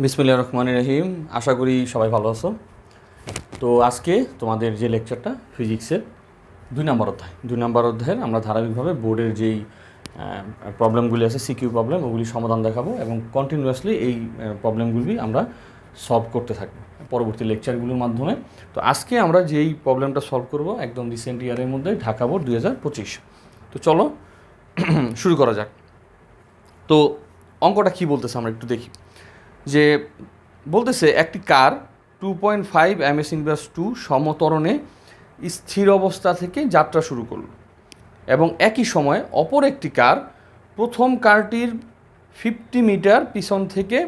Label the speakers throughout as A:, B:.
A: বিসমিল্লাহির রহমানির রহিম। আশা করি সবাই ভালো আছো। তো আজকে তোমাদের যে লেকচারটা ফিজিক্সের 2 নম্বর অধ্যায়ের আমরা ধারাবাহিকভাবে বোর্ডের যেই প্রবলেমগুলি আছে সিকিউ প্রবলেম ওগুলি সমাধান দেখাবো এবং কন্টিনিউয়াসলি এই প্রবলেমগুলি আমরা সলভ করতে থাকবো পরবর্তী লেকচারগুলোর মাধ্যমে। তো আজকে আমরা যেই প্রবলেমটা সলভ করব একদম রিসেন্ট ইয়ারের মধ্যে ঢাকা বোর্ড 2025। তো চলো শুরু করা যাক। তো অঙ্কটা কী বলতেছে আমরা একটু দেখি। যে বলতেছে একটি কার 2.5 ms/2 সমত্বরণে স্থির অবস্থা থেকে যাত্রা শুরু করলো এবং একই সময় অপর একটি কার প্রথম কারটির 50 মিটার পিছন থেকে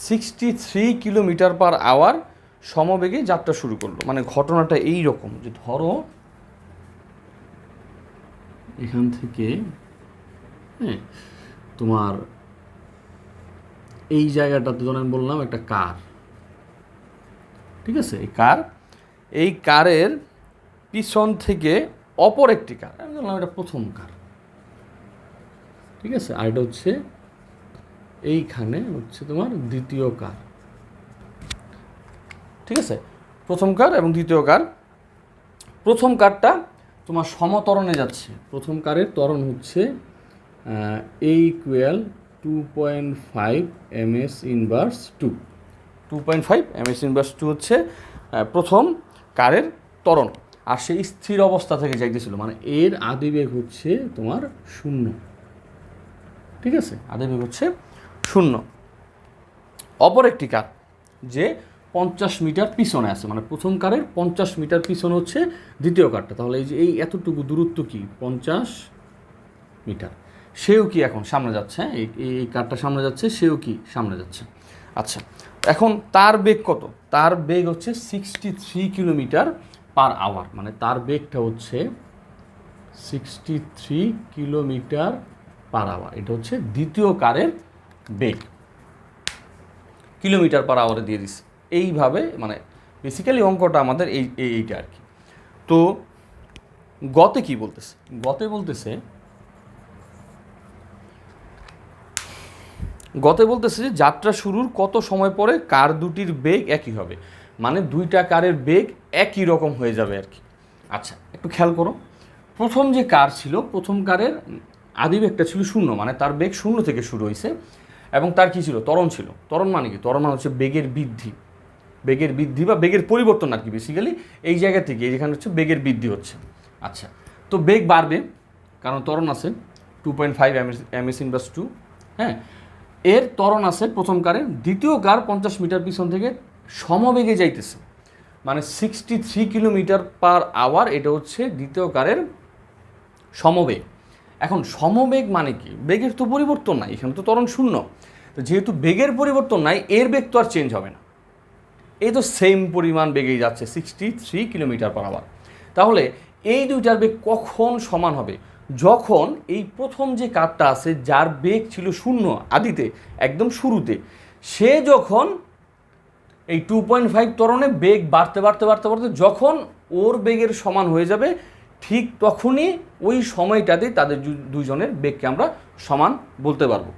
A: 63 কিলোমিটার/আওয়ার সমবেগে যাত্রা শুরু করলো। মানে ঘটনাটা এই রকম যে ধরো এখান থেকে তোমার এই জায়গাটাতে ধরেন বললাম একটা কার, ঠিক আছে, এই কারের পিছন থেকে অপর একটি কার, আমি বললাম এটা প্রথম কার, ঠিক আছে, আর এটা হচ্ছে এইখানে হচ্ছে তোমার দ্বিতীয় কার, ঠিক আছে, প্রথম কার এবং দ্বিতীয় কার। প্রথম কারটা তোমার সমত্বরণে যাচ্ছে। প্রথম কারের ত্বরণ হচ্ছে A = 2.5 ms/2। 2.5 ms/2 হচ্ছে প্রথম কারের ত্বরণ, আর সেই স্থির অবস্থা থেকে যাইতেছিল, মানে এর আদিবেগ হচ্ছে তোমার 0, ঠিক আছে, আদিবেগ হচ্ছে 0। অপর একটি কার যে 50 মিটার পিছনে আছে, মানে প্রথম কারের 50 মিটার পিছনে হচ্ছে দ্বিতীয় কারটা, তাহলে এই যে এই এতটুকু দূরত্ব কি 50 মিটার, সেও কি এখন সামনে যাচ্ছে, এই কারটা সামনে যাচ্ছে, সেও কি সামনে যাচ্ছে। আচ্ছা, এখন তার বেগ কত? তার বেগ হচ্ছে 63 কিলোমিটার/আওয়ার, মানে তার বেগটা হচ্ছে 63 কিলোমিটার/আওয়ার। এটা হচ্ছে দ্বিতীয় কারের বেগ, কিলোমিটার/আওয়ারে দিয়ে দিচ্ছে। এইভাবে মানে বেসিক্যালি অঙ্কটা আমাদের এইটা আর কি। তো গতে কি বলতেছে? গতে বলতেছে যে যাত্রা শুরুর কত সময় পরে কার দুটির বেগ একই হবে, মানে দুইটা কারের বেগ একই রকম হয়ে যাবে আর কি। আচ্ছা, একটু খেয়াল করো, প্রথম যে কার ছিল, প্রথম কারের আদিবেগটা ছিল 0, মানে তার বেগ 0 থেকে শুরু হয়েছে এবং তার কি ছিল? ত্বরণ ছিল। ত্বরণ মানে কি? ত্বরণ মানে হচ্ছে বেগের বৃদ্ধি বা বেগের পরিবর্তন আর কি। বেসিক্যালি এই জায়গা থেকে যেখানে হচ্ছে বেগের বৃদ্ধি হচ্ছে। আচ্ছা, তো বেগ বাড়বে কারণ ত্বরণ আছে 2.5 ms/2, হ্যাঁ, এর ত্বরণ আছে প্রথম কারের। দ্বিতীয় কার 50 মিটার পিছন থেকে সমবেগে যাইতেছে, মানে 63 কিলোমিটার/আওয়ার। এটা হচ্ছে দ্বিতীয় কারের সমবেগ। এখন সমবেগ মানে কি? বেগের তো পরিবর্তন নাই, এখানে তো ত্বরণ 0। তো যেহেতু বেগের পরিবর্তন নাই, এর বেগ তো আর চেঞ্জ হবে না, এই তো সেম পরিমাণ বেগেই যাচ্ছে 63 কিলোমিটার/আওয়ার। তাহলে এই দুইটার বেগ কখন সমান হবে? যখন এই প্রথম যে কারটা আছে যার বেগ ছিল 0 আদিতে, একদম শুরুতে, সে যখন এই 2.5 ত্বরণে বেগ বাড়তে যখন ওর বেগের সমান হয়ে যাবে, ঠিক তখনই ওই সময়টাতে তাদের দুইজনের বেগকে আমরা সমান বলতে পারবো,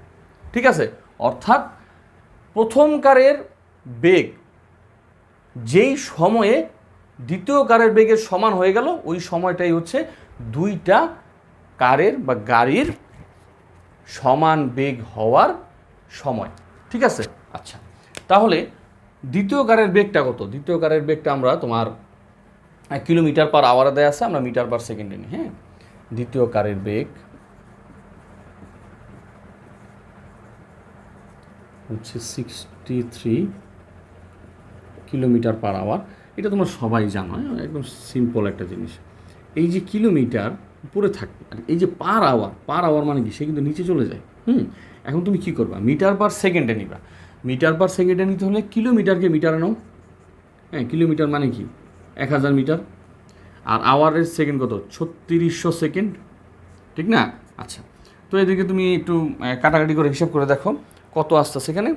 A: ঠিক আছে। অর্থাৎ প্রথম কারের বেগ যেই সময়ে দ্বিতীয় কারের বেগের সমান হয়ে গেল, ওই সময়টাই হচ্ছে দুইটা কারের বা গাড়ির সমান বেগ হওয়ার সময়, ঠিক আছে। আচ্ছা, তাহলে দ্বিতীয় কারের বেগটা কত? দ্বিতীয় কারের বেগটা আমরা তোমার কিলোমিটার/আওয়ারে দেয়া আছে, আমরা মিটার/সেকেন্ডে নিই। হ্যাঁ, দ্বিতীয় কারের বেগ হচ্ছে 63 কিলোমিটার/আওয়ার। এটা তোমরা সবাই জানো, একদম সিম্পল একটা জিনিস। এই যে কিলোমিটার উপরে থাকবে, আর এই যে পার আওয়ার মানে কি? সে কিন্তু নিচে চলে যায়। এখন তুমি কি করবা? মিটার/সেকেন্ডে নিবা। মিটার/সেকেন্ডে নিতে হলে কিলোমিটারকে মিটারে নাও। হ্যাঁ, কিলোমিটার মানে কি? 1000 মিটার। আর আওয়ারের সেকেন্ড কত? 3600 সেকেন্ড, ঠিক না? আচ্ছা, তো এদিকে তুমি একটু কাটাকাটি করে হিসাব করে দেখো কত আসছে সেখানে।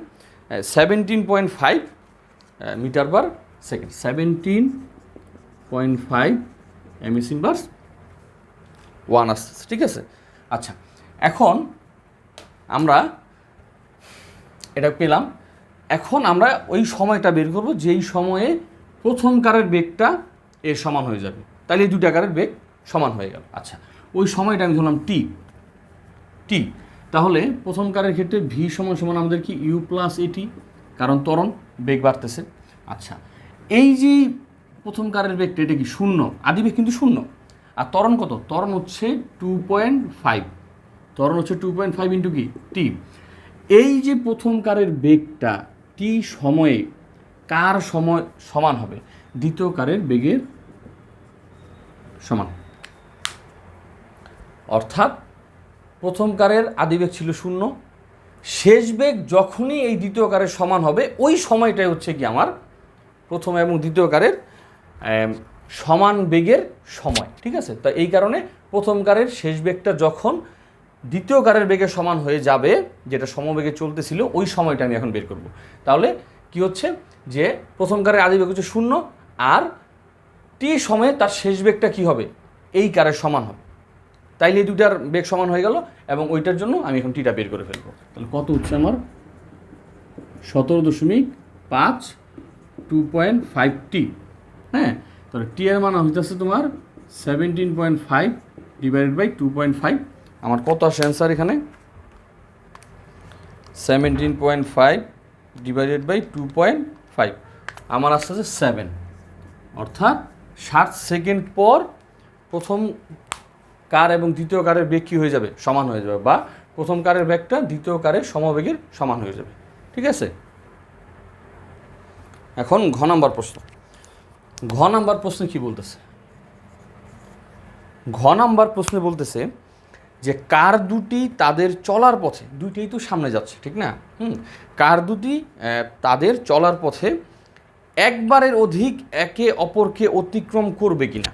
A: 17.5 মিটার/সেকেন্ড, 17.5 ms/1 আসতেছে, ঠিক আছে। আচ্ছা, এখন আমরা এটা পেলাম। এখন আমরা ওই সময়টা বের করব যেই সময়ে প্রথম কারের বেগটা এর সমান হয়ে যাবে, তাহলে এই দুইটা কারের বেগ সমান হয়ে গেল। আচ্ছা, ওই সময়টা আমি ধরলাম টি। তাহলে প্রথম কারের ক্ষেত্রে ভি সমান সমান আমাদের কি ইউ প্লাস এটি, কারণ ত্বরণ বেগ বাড়তেছে। আচ্ছা, এই যে প্রথম কারের বেগটা এটা কি শূন্য, আদিবেগ কিন্তু শূন্য, আর ত্বরণ কত? ত্বরণ হচ্ছে 2.5, ত্বরণ হচ্ছে 2.5 ইন্টু কি টি। এই যে প্রথম কারের বেগটা টি সময়ে কার সময় সমান হবে? দ্বিতীয় কারের বেগের সমান। অর্থাৎ প্রথম কারের আদিবেগ ছিল শূন্য, শেষ বেগ যখনই এই দ্বিতীয় কারের সমান হবে ওই সময়টাই হচ্ছে কি আমার প্রথম এবং দ্বিতীয় কারের সমান বেগের সময়। ঠিক আছে, তো এই কারণে প্রথম কারের শেষ বেগটা যখন দ্বিতীয় কারের বেগের সমান হয়ে যাবে, যেটা সমবেগে চলতেছিল, ওই সময়টা আমি এখন বের করব। তাহলে কি হচ্ছে যে প্রথম কারের আদিবেগ হচ্ছে শূন্য, আর টি সময়ে তার শেষ বেগটা কি হবে? এই কারের সমান হবে। তাইলে এই দুটার বেগ সমান হয়ে গেল, এবং ওইটার জন্য আমি এখন টিটা বের করে ফেলবো। তাহলে কত হচ্ছে আমার? 17.5 2.5 টি। হ্যাঁ, তাহলে টি এর মান হইতেছে তোমার 17.5 ডিভাইডেড বাই 2.5। আমার কত আসে অ্যান্সার এখানে? 17.5 ডিভাইডেড বাই 2.5 আমার আসতেছে 7। অর্থাৎ 60 সেকেন্ড পর প্রথম কার এবং দ্বিতীয় কারের বেগ কী হয়ে যাবে? সমান হয়ে যাবে, বা প্রথম কারের বেগটা দ্বিতীয় কারের সমবেগের সমান হয়ে যাবে। ঠিক আছে, এখন ঘ নাম্বার প্রশ্ন। ঘ নাম্বার প্রশ্নে কি বলতেছে? ঘ নাম্বার প্রশ্নে বলতেছে যে কার দুটি তাদের চলার পথে, দুইটাই তো সামনে যাচ্ছে, ঠিক না? কার দুটি তাদের চলার পথে একবারের অধিক একে অপরকে অতিক্রম করবে কিনা,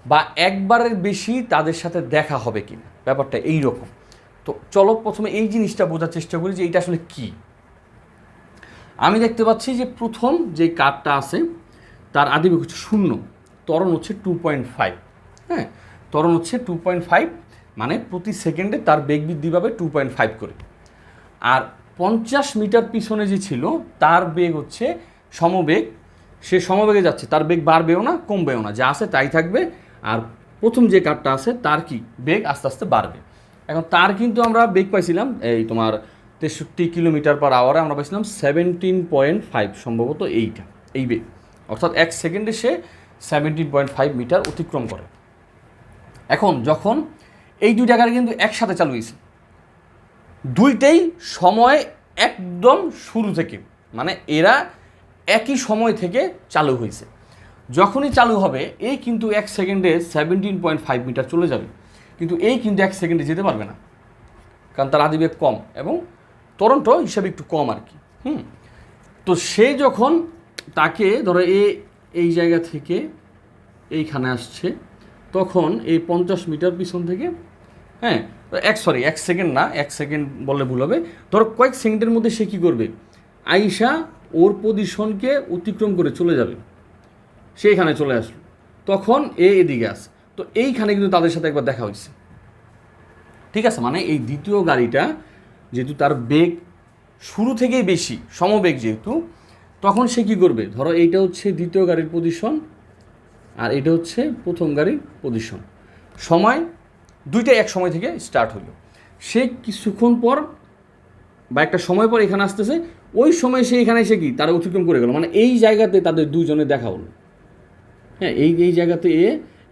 A: বা একবারের বেশি তাদের সাথে দেখা হবে কিনা, ব্যাপারটা এই রকম। তো চলো প্রথমে এই জিনিসটা বোঝার চেষ্টা করি যে এইটা আসলে কি। আমি দেখতে পাচ্ছি যে প্রথম যে কারটা আছে তার আদিবেগ হচ্ছে শূন্য, ত্বরণ হচ্ছে 2.5। হ্যাঁ, ত্বরণ হচ্ছে 2.5, মানে প্রতি সেকেন্ডে তার বেগ বৃদ্ধি পাবে 2.5 করে। আর 50 মিটার পিছনে যে ছিল তার বেগ হচ্ছে সমবেগ, সে সমবেগে যাচ্ছে, তার বেগ বাড়বেও না কমবেও না, যা আছে তাই থাকবে। আর প্রথম যে কারটা আছে তার কি বেগ আস্তে আস্তে বাড়বে। এখন তার কিন্তু আমরা বেগ পাইছিলাম এই তোমার 63 কিলোমিটার পার আওয়ারে, আমরা পাইছিলাম 17.5, সম্ভবত এই বেগ। অর্থাৎ 1 সেকেন্ডে সে 17.5 মিটার অতিক্রম করে। এখন যখন এই দুইটা গাড়ি কিন্তু একসাথে চালু হয়েছে, দুইটাই সময় একদম শুরু থেকে, মানে এরা একই সময় থেকে চালু হয়েছে। যখনই চালু হবে এই কিন্তু 1 সেকেন্ডে 17.5 মিটার চলে যাবে, কিন্তু এই কিন্তু 1 সেকেন্ডে যেতে পারবে না, কারণ তার আদিবেগ কম এবং ত্বরণটাও হিসাবে একটু কম আর কি। তো সে যখন তাকে ধরো এই জায়গা থেকে এইখানে আসছে, তখন এই 50 মিটার পিছন থেকে, হ্যাঁ 1 সেকেন্ড না, 1 সেকেন্ড বললে ভুল হবে, ধরো কয়েক সেকেন্ডের মধ্যে সে কী করবে? আইসা ওর পজিশনকে অতিক্রম করে চলে যাবে, সে এখানে চলে আসলো, তখন এদিকে আসে, তো এইখানে কিন্তু তাদের সাথে একবার দেখা হয়েছে। ঠিক আছে, মানে এই দ্বিতীয় গাড়িটা যেহেতু তার বেগ শুরু থেকেই বেশি, সমবেগ যেহেতু, তখন সে কী করবে? ধরো এইটা হচ্ছে দ্বিতীয় গাড়ির পজিশন, আর এটা হচ্ছে প্রথম গাড়ির পজিশন, সময় দুইটাই এক সময় থেকে স্টার্ট হলো। সে কিছুক্ষণ পর বা একটা সময় পর এখানে আসতেছে, ওই সময় সে এখানে এসে কি তারা অতিক্রম করে গেল, মানে এই জায়গাতে তাদের দুইজনের দেখা হলো। হ্যাঁ, এই জায়গাতে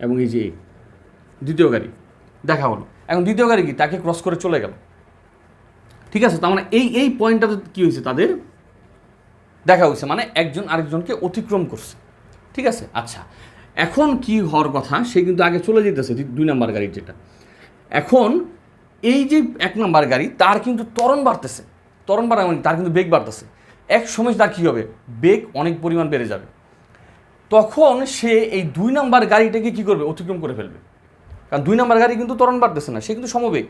A: এবং এই যে দ্বিতীয় গাড়ি দেখা হলো। এখন দ্বিতীয় গাড়ি কি তাকে ক্রস করে চলে গেল। ঠিক আছে, তার মানে এই পয়েন্টটাতে কী হয়েছে? তাদের দেখা হয়েছে, মানে একজন আরেকজনকে অতিক্রম করছে। ঠিক আছে, আচ্ছা এখন কি হওয়ার কথা? সে কিন্তু আগে চলে যেতেছে 2 নাম্বার গাড়ির যেটা। এখন এই যে 1 নাম্বার গাড়ি তার কিন্তু ত্বরণ বাড়তেছে, ত্বরণ বাড়া মানে তার কিন্তু বেগ বাড়তেছে। এক সময় তার কী হবে? বেগ অনেক পরিমাণ বেড়ে যাবে, তখন সে এই 2 নাম্বার গাড়িটাকে কী করবে? অতিক্রম করে ফেলবে, কারণ 2 নাম্বার গাড়ি কিন্তু ত্বরণ বাড়তেছে না, সে কিন্তু সমবেগ,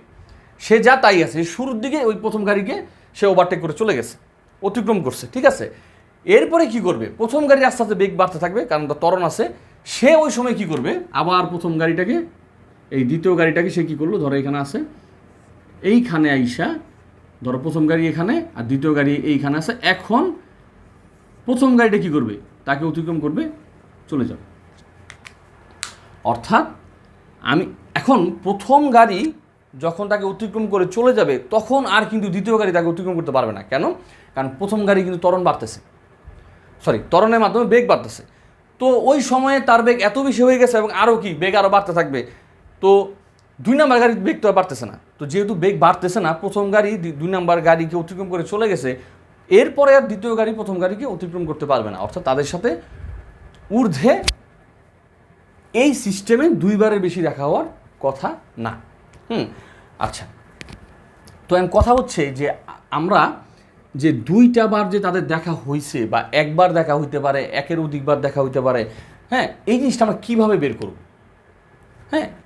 A: সে যা তাই আছে, শুরুর দিকে ওই প্রথম গাড়িকে সে ওভারটেক করে চলে গেছে, অতিক্রম করছে। ঠিক আছে, এরপরে কি করবে? প্রথম গাড়ির আস্তে আস্তে বেগ বাড়তে থাকবে, কারণ তার ত্বরণ আছে। সে ওই সময় কি করবে? আবার প্রথম গাড়িটাকে, এই দ্বিতীয় গাড়িটাকে সে কী করলো? ধরো এখানে আছে, এইখানে আইসা ধরো প্রথম গাড়ি এখানে আর দ্বিতীয় গাড়ি এইখানে আছে, এখন প্রথম গাড়িটা কী করবে, তাকে অতিক্রম করবে, চলে যাবে। অর্থাৎ আমি এখন প্রথম গাড়ি যখন তাকে অতিক্রম করে চলে যাবে তখন আর কিন্তু দ্বিতীয় গাড়ি তাকে অতিক্রম করতে পারবে না। কেন? কারণ প্রথম গাড়ি কিন্তু ত্বরণের মাধ্যমে বেগ বাড়তেছে। তো ওই সময়ে তার বেগ এত বেশি হয়ে গেছে এবং আরও কি বেগ আরও বাড়তে থাকবে। তো 2 নম্বর গাড়ির বেগ তো আর বাড়তেছে না। তো যেহেতু বেগ বাড়তেছে না, প্রথম গাড়ি 2 নম্বর গাড়িকে অতিক্রম করে চলে গেছে, এরপরে আর দ্বিতীয় গাড়ি প্রথম গাড়িকে অতিক্রম করতে পারবে না। অর্থাৎ তাদের সাথে ঊর্ধ্বে এই সিস্টেমে 2 বারের বেশি দেখা হওয়ার কথা না। আচ্ছা, তো এখন কথা হচ্ছে যে আমরা যে 2টা বার যে তাদের দেখা হয়েছে বা একবার দেখা হইতে পারে, একের অধিকবার দেখা হইতে পারে, হ্যাঁ, এই জিনিসটা আমরা কীভাবে বের করব?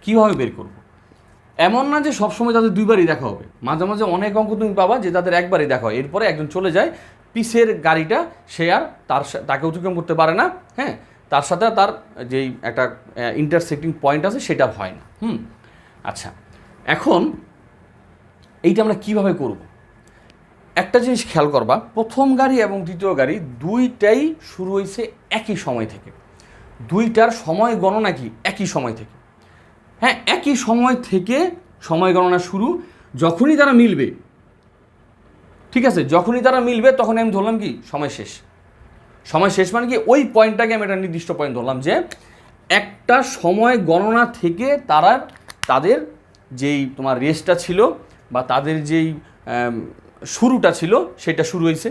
A: কীভাবে বের করব? এমন না যে সবসময় তাদের 2 বারই দেখা হবে। মাঝে মাঝে অনেক অঙ্ক তুমি পাবা যে তাদের একবারই দেখা হয়, এরপরে একজন চলে যায়, পিছের গাড়িটা সে আর তাকে অতিক্রম করতে পারে না। হ্যাঁ, তার সাথে তার যেই একটা ইন্টারসেক্টিং পয়েন্ট আছে সেটা হয় না। আচ্ছা, এখন এইটা আমরা কিভাবে করব? একটা জিনিস খেয়াল করবা, প্রথম গাড়ি এবং দ্বিতীয় গাড়ি 2টাই শুরু হয়েছে একই সময় থেকে। 2টার সময় গণনা কি একই সময় থেকে। হ্যাঁ, একই সময় থেকে সময় গণনা শুরু। যখনই তারা মিলবে, ঠিক আছে, যখনই তারা মিলবে তখন আমি ধরলাম কি সময় শেষ। সময় শেষ মানে কি ওই পয়েন্টটাকে আমি একটা নির্দিষ্ট পয়েন্ট ধরলাম যে একটা সময় গণনা থেকে তাদের যেই তোমার রেসটা ছিল বা তাদের যেই শুরুটা ছিল সেটা শুরু হয়েছে।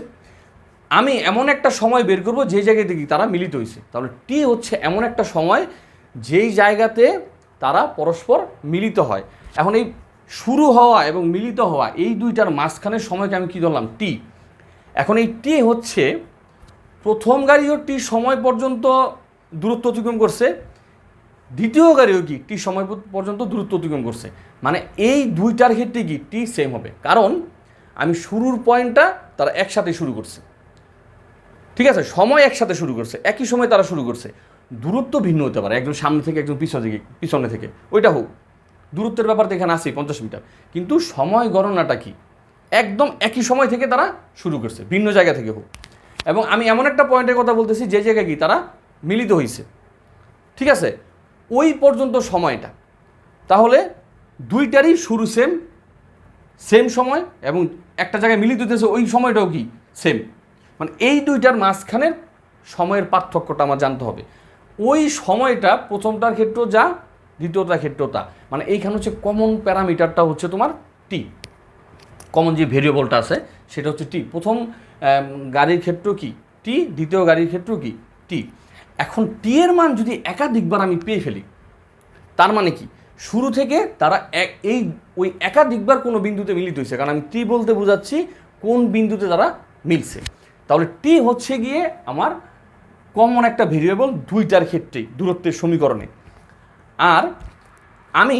A: আমি এমন একটা সময় বের করব যে জায়গায় দেখি তারা মিলিত হয়েছে। তাহলে টি হচ্ছে এমন একটা সময় যেই জায়গাতে তারা পরস্পর মিলিত হয়। এখন এই শুরু হওয়া এবং মিলিত হওয়া এই 2টার মাঝখানের সময়কে আমি কী ধরলাম? টি। এখন এই টি হচ্ছে প্রথম গাড়িও টি সময় পর্যন্ত দূরত্ব অতিক্রম করছে, দ্বিতীয় গাড়িও কি টি সময় পর্যন্ত দূরত্ব অতিক্রম করছে। মানে এই 2টার ক্ষেত্রে কি টি সেম হবে, কারণ আমি শুরুর পয়েন্টটা তারা একসাথে শুরু করছে, ঠিক আছে, সময় একসাথে শুরু করছে, একই সময় তারা শুরু করছে। দূরত্ব ভিন্ন হতে পারে, একজন সামনে থেকে একজন পিছনে থেকে ওইটা হোক, দূরত্বের ব্যাপার তো এখানে আসেই 50 মিটার, কিন্তু সময় গণনাটা কি একদম একই সময় থেকে তারা শুরু করছে, ভিন্ন জায়গা থেকে হোক। এবং আমি এমন একটা পয়েন্টের কথা বলতেছি যে জায়গায় কি তারা মিলিত হয়েছে, ঠিক আছে, ওই পর্যন্ত সময়টা। তাহলে 2টারই শুরু সেম সময় এবং একটা জায়গায় মিলিত হতেছে ওই সময়টাও কি সেম। মানে এই 2টার মাঝখানের সময়ের পার্থক্যটা আমার জানতে হবে। ওই সময়টা প্রথমটার ক্ষেত্রেও যা, দ্বিতীয়টার ক্ষেত্রেও তা। মানে এইখানে হচ্ছে কমন প্যারামিটারটা হচ্ছে তোমার টি, কমন যে ভেরিয়েবলটা আছে সেটা হচ্ছে টি। প্রথম গাড়ির ক্ষেত্রেও কি টি, দ্বিতীয় গাড়ির ক্ষেত্রেও কি টি। এখন টি এর মান যদি একাধিকবার আমি পেয়ে ফেলি, তার মানে কি শুরু থেকে তারা ওই একাধিকবার কোনো বিন্দুতে মিলিত হয়েছে, কারণ আমি টি বলতে বোঝাচ্ছি কোন বিন্দুতে তারা মিলছে। তাহলে টি হচ্ছে গিয়ে আমার কমন একটা ভেরিয়েবল 2টার ক্ষেত্রেই দূরত্বের সমীকরণে। আর আমি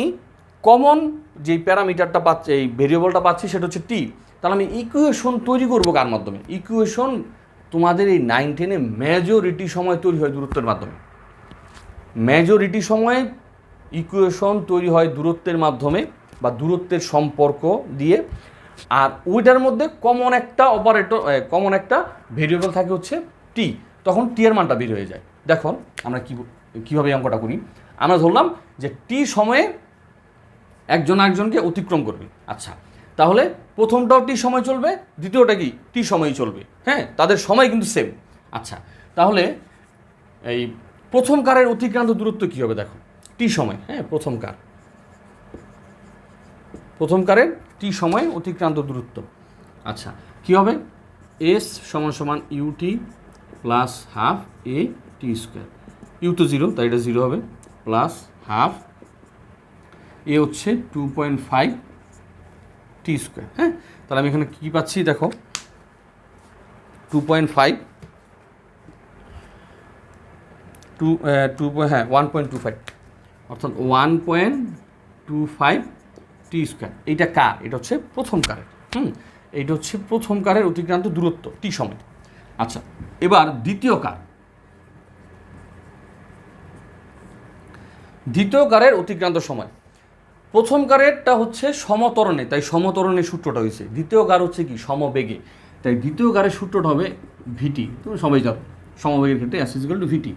A: কমন যেই প্যারামিটারটা পাচ্ছি, এই ভেরিয়েবলটা পাচ্ছি সেটা হচ্ছে টি। তাহলে আমি ইকুয়েশন তৈরি করবো কার মাধ্যমে? ইকুয়েশন তোমাদের এই 9-10-এ মেজরিটি সময় তৈরি হয় দূরত্বের মাধ্যমে। মেজরিটি সময় ইকুয়েশন তৈরি হয় দূরত্বের মাধ্যমে বা দূরত্বের সম্পর্ক দিয়ে। আর ওইটার মধ্যে কমন একটা ভেরিয়েবল থাকে হচ্ছে টি। তখন টি এর মানটা বের হয়ে যায়। দেখো আমরা কীভাবে অঙ্কটা করি। আমরা ধরলাম যে টি সময়ে একজন আরেকজনকে অতিক্রম করবে। আচ্ছা, তাহলে প্রথমটাও টি সময় চলবে, দ্বিতীয়টা কি টি সময়ই চলবে। হ্যাঁ, তাদের সময় কিন্তু সেম। আচ্ছা, তাহলে এই প্রথম কারের অতিক্রান্ত দূরত্ব কী হবে? দেখো টি সময়, হ্যাঁ, প্রথম কারের টি সময় অতিক্রান্ত দূরত্ব। আচ্ছা, কী হবে? এস সমান u t plus half a t square. U তো 0, তাই এটা 0 হবে, প্লাস হাফ এ হচ্ছে 2.5 টি স্কোয়ার। হ্যাঁ, তাহলে আমি এখানে কী পাচ্ছি দেখো 2.5 1.25, অর্থাৎ 1.25 টি স্কোয়ার। এইটা কার? এটা হচ্ছে প্রথম কারের। এইটা হচ্ছে প্রথম কারের অতিক্রান্ত দূরত্ব টি সময়। আচ্ছা, এবার দ্বিতীয় কারের অতিক্রান্ত সময়। প্রথম কারেরটা হচ্ছে সমতরণে, তাই সমতরণের সূত্রটা হয়েছে। দ্বিতীয় কার হচ্ছে কি সমবেগে, তাই দ্বিতীয় কারের সূত্রটা হবে ভিটি, তুমি সবাই জানো সমবেগের ক্ষেত্রে এস ইজিক্যাল টু ভিটি।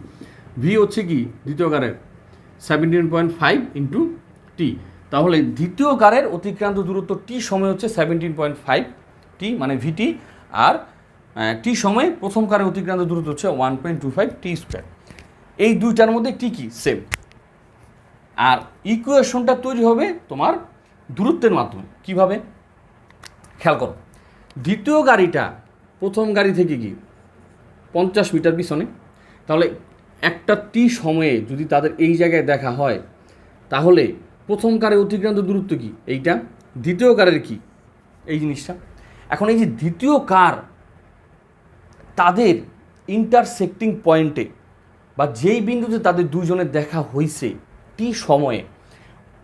A: ভি হচ্ছে কি দ্বিতীয় কারের 17.5 ইন্টু টি, তাহলে দ্বিতীয় কারের অতিক্রান্ত দূরত্ব টি সময় হচ্ছে 17.5 টি মানে ভিটি, আর টি সময়ে প্রথম কারের অতিক্রান্ত দূরত্ব হচ্ছে 1.25 টি স্কোয়ার। এই দুইটার মধ্যে টি কি সেম, আর ইকুয়েশনটা তৈরি হবে তোমার দূরত্বের মাধ্যমে। কিভাবে খেয়াল করো, দ্বিতীয় গাড়িটা প্রথম গাড়ি থেকে কি 50 মিটার পিছনে, তাহলে একটা টি সময়ে যদি তাদের এই জায়গায় দেখা হয় তাহলে প্রথম কারের অতিক্রান্ত দূরত্ব কি এইটা, দ্বিতীয় কারের কি এই জিনিসটা। এখন এই যে দ্বিতীয় কার তাদের ইন্টারসেক্টিং পয়েন্টে বা যেই বিন্দুতে তাদের দুজনের দেখা হয়েছে টি সময়ে,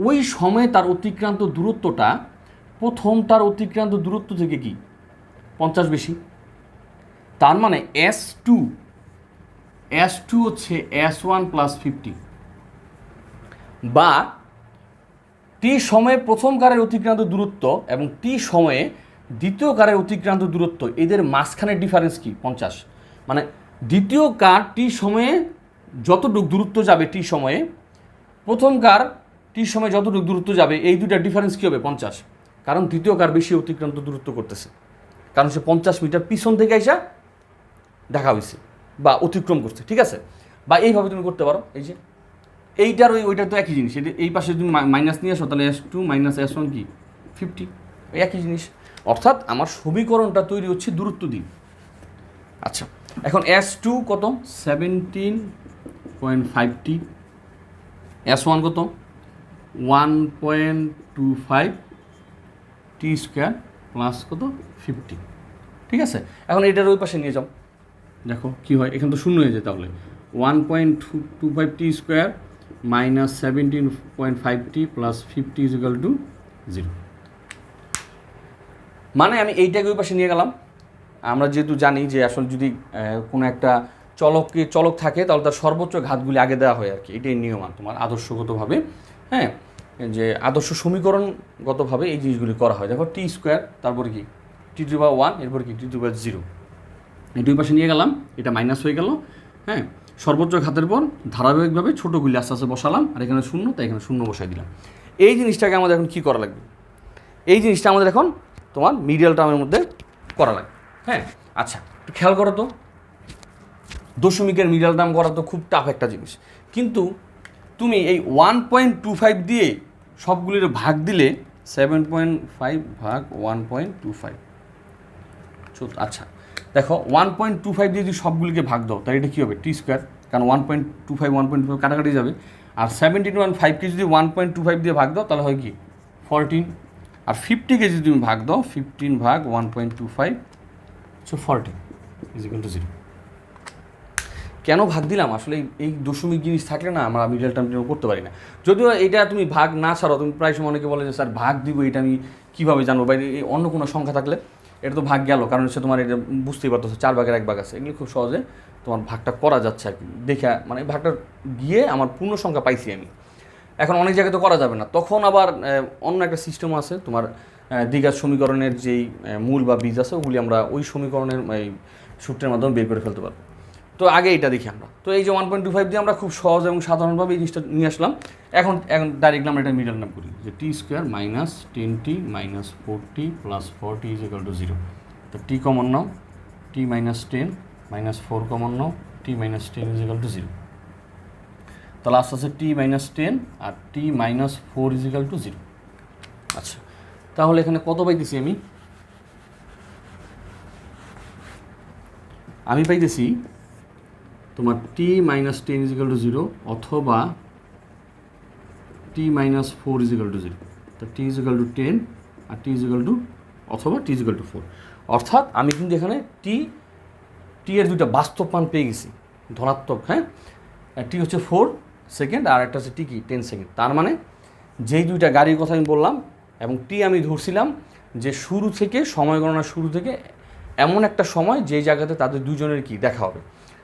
A: ওই সময়ে তার অতিক্রান্ত দূরত্বটা প্রথমটার অতিক্রান্ত দূরত্ব থেকে কি 50 বেশি। তার মানে S2 হচ্ছে S1 প্লাস 50, বা টি সময়ে প্রথম কারের অতিক্রান্ত দূরত্ব এবং টি সময়ে দ্বিতীয় কারের অতিক্রান্ত দূরত্ব এদের মাঝখানের ডিফারেন্স কি 50। মানে দ্বিতীয় কার টি সময়ে যতটুকু দূরত্ব যাবে টি সময়ে, প্রথম কার টি সময়ে যতটুকু দূরত্ব যাবে, এই দুইটার ডিফারেন্স কী হবে 50। কারণ দ্বিতীয় কার বেশি অতিক্রান্ত দূরত্ব করতেছে, কারণ সে 50 মিটার পিছন থেকে এসে দেখা হয়েছে বা অতিক্রম করছে, ঠিক আছে। বা এইভাবে তুমি করতে পারো, এই যে এইটার ওইটা তো একই জিনিস, এই পাশে তুমি মাইনাস নিয়ে আসো, তাহলে S2 মাইনাস S1 কি 50, এই একই জিনিস। অর্থাৎ আমার সমীকরণটা তৈরি হচ্ছে দূরত্ব দিন। আচ্ছা, এখন S2 কত 17.5t, S1 কত 1.25 টি স্কোয়ার প্লাস কত 50, ঠিক আছে। এখন এটার ওই পাশে নিয়ে যাও, দেখো কি হয়, এখানে তো শূন্য হয়ে যায়, তাহলে 1.25 টি square minus 17.5 T plus 50 is equal to 0। মানে আমি এইটাকে ওই পাশে নিয়ে গেলাম। আমরা যেহেতু জানি যে আসলে যদি কোনো একটা চলক থাকে তাহলে তার সর্বোচ্চ ঘাতগুলি আগে দেওয়া হয় আর কি, এটাই নিয়ম তোমার আদর্শগতভাবে, হ্যাঁ, যে আদর্শ সমীকরণগতভাবে এই জিনিসগুলি করা হয়। দেখো টি স্কোয়ার, তারপরে কি t⁻1, এরপর কি t⁻0, এই দুই পাশে নিয়ে গেলাম, এটা মাইনাস হয়ে গেল, হ্যাঁ, সর্বোচ্চ ঘাতের পর ধারাবাহিকভাবে ছোটোগুলি আস্তে আস্তে বসালাম, আর এখানে শূন্য, তাই এখানে শূন্য বসাই দিলাম। এই জিনিসটাকে আমাদের এখন কী করা লাগবে, এই জিনিসটা আমাদের এখন তোমার মিডিয়াল টার্মের মধ্যে করা লাগবে, হ্যাঁ। আচ্ছা, একটু খেয়াল করো তো, দশমিকের মিডিয়াল টার্ম করা তো খুব টাফ একটা জিনিস, কিন্তু তুমি এই 1.25 দিয়ে সবগুলির ভাগ দিলে 7.5 ভাগ 1.25। আচ্ছা দেখো 1.25 দিয়ে যদি সবগুলিকে ভাগ দাও তাহলে এটা কী হবে টি স্কোয়ার, কারণ 1.25 কাটাকাটি যাবে। আর 17.5কে যদি 1.25 দিয়ে ভাগ দাও তাহলে হয় কি 14, আর 50কে যদি তুমি ভাগ দাও 15 ভাগ 1.25, 14 ইজিক্যাল টু 0। কেন ভাগ দিলাম আসলে, এই দশমিক জিনিস থাকলে না আমরা মিডল টার্ম করতে পারি না। যদিও এটা তুমি ভাগ না ছাড়াও, তুমি প্রায় সময় অনেকে বলে যে স্যার ভাগ দিব, এটা আমি কীভাবে জানবো, বা অন্য কোনো সংখ্যা থাকলে এটা তো ভাগ গেল, কারণ হচ্ছে তোমার এটা বুঝতেই পারতেছো 4 ভাগের 1 ভাগ আছে, এগুলো খুব সহজে তোমার ভাগটা করা যাচ্ছে আর কি, দেখে মানে ভাগটা গিয়ে আমার পূর্ণ সংখ্যা পাইছি আমি। এখন অনেক জায়গায় তো করা যাবে না, তখন আবার অন্য একটা সিস্টেম আছে তোমার, দ্বিঘাত সমীকরণের যেই মূল বা বীজ আছে ওগুলি আমরা ওই সমীকরণের এই সূত্রের মাধ্যমে বের করে ফেলতে পারবো। তো আগে এটা দেখি আমরা, তো এই যে 1.25 দিয়ে আমরা খুব সহজ এবং সাধারণভাবে এই জিনিসটা নিয়ে আসলাম। এখন ডাইরেক্টলি আমরা এটা মিডল নাম করি যে t square minus 10t minus 4t plus 4t equal to 0। তো টি কমন নাও, টি মাইনাস 10 মাইনাস 4 কমন নাও, টি মাইনাস 10 ইজিক্যাল টু 0। তাহলে আস্তে আস্তে টি মাইনাস 10 আর টি মাইনাস 4 ইজিক্যাল টু 0। আচ্ছা, তাহলে এখানে কত পাইতেছি আমি পাইতেছি তোমার টি মাইনাস 10 ইজিক্যাল টু 0 অথবা টি মাইনাস 4 ইজিক্যাল টু 0। তো টি ইজিক্যাল টু 10 আর টি ইজিক্যাল টু অথবা টি ইজিক্যাল টু 4। অর্থাৎ আমি কিন্তু এখানে টি এর দুইটা বাস্তব মান পেয়ে গেছি ধনাত্মক, হ্যাঁ। টি হচ্ছে 4 সেকেন্ড আর একটা হচ্ছে টি কি 10 সেকেন্ড। তার মানে যেই দুইটা গাড়ির কথা আমি বললাম এবং টি আমি ধরছিলাম যে শুরু থেকে সময় গণনার শুরু থেকে এমন একটা সময় যেই জায়গাতে তাদের দুজনের কি দেখা হবে,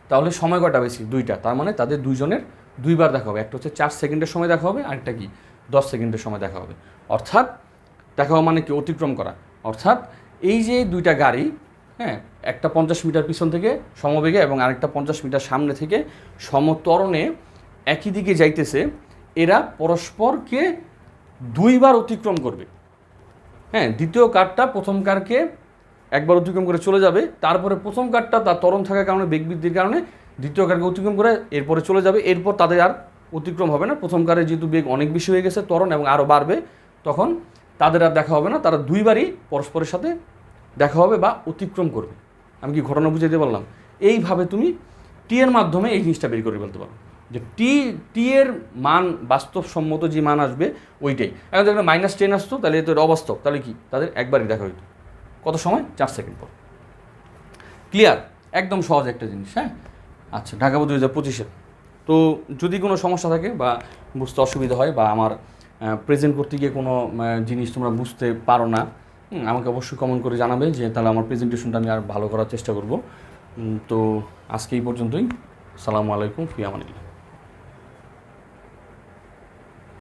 A: তাহলে সময় কয়টা বেশি 2টা, তার মানে তাদের দুইজনের 2বার দেখা হবে। একটা হচ্ছে 4 সেকেন্ডের সময় দেখা হবে, আরেকটা কি 10 সেকেন্ডের সময় দেখা হবে। অর্থাৎ দেখা হওয়া মানে কি অতিক্রম করা, অর্থাৎ এই যে দুইটা গাড়ি, হ্যাঁ, একটা 50 মিটার পিছন থেকে সমবেগে এবং আরেকটা 50 মিটার সামনে থেকে সমত্বরণে একই দিকে যাইতেছে, এরা পরস্পরকে দুইবার অতিক্রম করবে। হ্যাঁ, দ্বিতীয় কারটা প্রথম কারকে একবার অতিক্রম করে চলে যাবে, তারপরে প্রথম কারটা তার ত্বরণ থাকার কারণে, বেগ বৃদ্ধির কারণে দ্বিতীয় কারকে অতিক্রম করে এরপরে চলে যাবে। এরপর তাদের আর অতিক্রম হবে না। প্রথম কারে যেহেতু বেগ অনেক বেশি হয়ে গেছে ত্বরণ এবং আরও বাড়বে, তখন তাদের আর দেখা হবে না, তারা দুইবারই পরস্পরের সাথে দেখা হবে বা অতিক্রম করবে। আমি কি ঘটনা বুঝাইতে পারলাম? এইভাবে তুমি টি এর মাধ্যমে এই জিনিসটা বের করে ফেলতে পারো যে টি এর মান বাস্তবসম্মত যে মান আসবে ওইটাই। এখন যদি -10 আসতো তাহলে তো এটা অবাস্তব, তাহলে কি তাদের একবারই দেখা হইতো। কত সময়? 4 সেকেন্ড পর। ক্লিয়ার? একদম সহজ একটা জিনিস। হ্যাঁ, আচ্ছা, ঢাকা বোর্ড 2025-এর। তো যদি কোনো সমস্যা থাকে বা বুঝতে অসুবিধা হয় বা আমার প্রেজেন্ট করতে গিয়ে কোনো জিনিস তোমরা বুঝতে পারো না, আমাকে অবশ্যই কমেন্ট করে জানাবে, যে তাহলে আমার প্রেজেন্টেশনটা আমি আর ভালো করার চেষ্টা করব। তো আজকে এই পর্যন্তই। আসসালামু আলাইকুম, ফি আমানিল্লাহ।